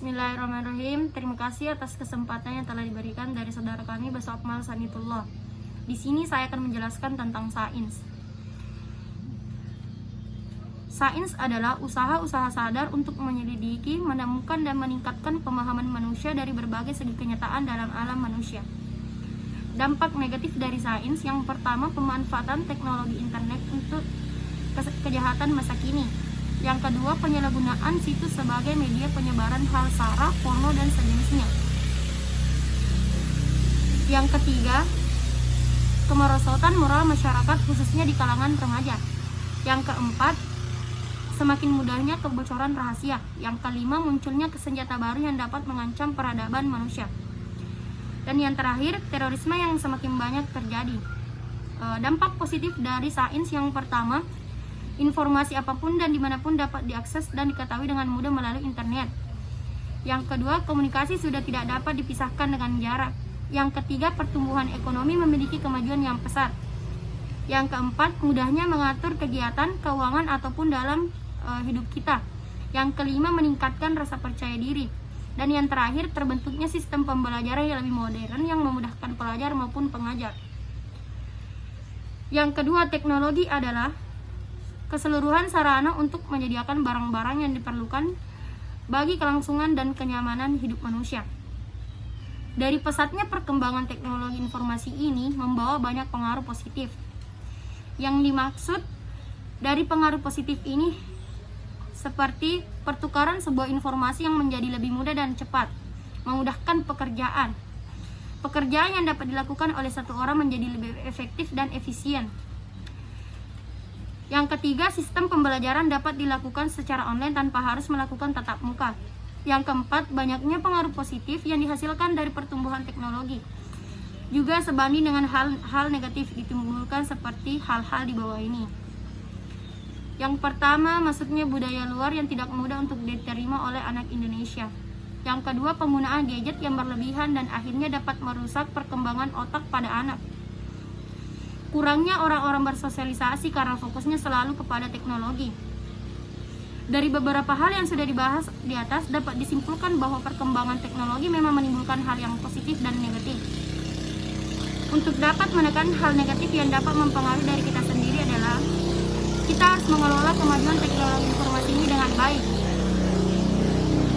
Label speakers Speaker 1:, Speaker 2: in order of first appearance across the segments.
Speaker 1: Bismillahirrahmanirrahim. Terima kasih atas kesempatan yang telah diberikan dari saudara kami Baso Akmal Sanitullah. Di sini saya akan menjelaskan tentang sains. Sains adalah usaha-usaha sadar untuk menyelidiki, menemukan, dan meningkatkan pemahaman manusia dari berbagai segi kenyataan dalam alam manusia. Dampak negatif dari sains yang pertama, pemanfaatan teknologi internet untuk kejahatan masa kini. Yang kedua, penyalahgunaan situs sebagai media penyebaran hal sara, porno, dan sejenisnya. Yang ketiga, kemerosotan moral masyarakat khususnya di kalangan remaja. Yang keempat, semakin mudahnya kebocoran rahasia. Yang kelima, munculnya senjata baru yang dapat mengancam peradaban manusia. Dan yang terakhir, terorisme yang semakin banyak terjadi. Dampak positif dari sains yang pertama, informasi apapun dan dimanapun dapat diakses dan diketahui dengan mudah melalui internet. Yang kedua, komunikasi sudah tidak dapat dipisahkan dengan jarak. Yang ketiga, pertumbuhan ekonomi memiliki kemajuan yang pesat. Yang keempat, mudahnya mengatur kegiatan keuangan ataupun dalam hidup kita. Yang kelima, meningkatkan rasa percaya diri. Dan yang terakhir, terbentuknya sistem pembelajaran yang lebih modern yang memudahkan pelajar maupun pengajar. Yang kedua, teknologi adalah keseluruhan sarana untuk menyediakan barang-barang yang diperlukan bagi kelangsungan dan kenyamanan hidup manusia. Dari pesatnya perkembangan teknologi informasi ini membawa banyak pengaruh positif. Yang dimaksud dari pengaruh positif ini seperti pertukaran sebuah informasi yang menjadi lebih mudah dan cepat, memudahkan pekerjaan. Pekerjaan yang dapat dilakukan oleh satu orang menjadi lebih efektif dan efisien. Yang ketiga, sistem pembelajaran dapat dilakukan secara online tanpa harus melakukan tatap muka. Yang keempat, banyaknya pengaruh positif yang dihasilkan dari pertumbuhan teknologi. Juga sebanding dengan hal negatif ditimbulkan seperti hal-hal di bawah ini. Yang pertama, masuknya budaya luar yang tidak mudah untuk diterima oleh anak Indonesia. Yang kedua, penggunaan gadget yang berlebihan dan akhirnya dapat merusak perkembangan otak pada anak. Kurangnya orang-orang bersosialisasi karena fokusnya selalu kepada teknologi. Dari beberapa hal yang sudah dibahas di atas dapat disimpulkan bahwa perkembangan teknologi memang menimbulkan hal yang positif dan negatif. Untuk dapat menekan hal negatif yang dapat mempengaruhi dari kita sendiri adalah kita harus mengelola kemajuan teknologi informasi ini dengan baik.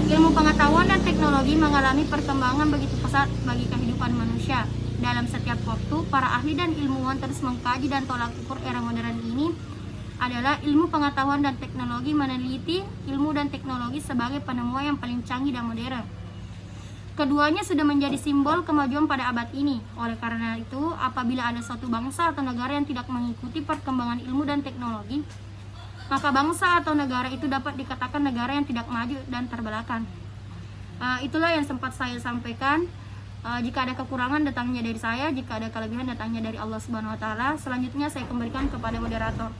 Speaker 1: Ilmu pengetahuan dan teknologi mengalami perkembangan begitu pesat bagi kehidupan manusia. Dalam setiap waktu, para ahli dan ilmuwan terus mengkaji dan tolak ukur era modern ini adalah ilmu pengetahuan dan teknologi meneliti ilmu dan teknologi sebagai penemuan yang paling canggih dan modern. Keduanya sudah menjadi simbol kemajuan pada abad ini. Oleh karena itu, apabila ada suatu bangsa atau negara yang tidak mengikuti perkembangan ilmu dan teknologi, maka bangsa atau negara itu dapat dikatakan negara yang tidak maju dan terbelakang. Itulah yang sempat saya sampaikan. Jika ada kekurangan datangnya dari saya, jika ada kelebihan datangnya dari Allah Subhanahu wa taala. Selanjutnya saya kembalikan kepada moderator.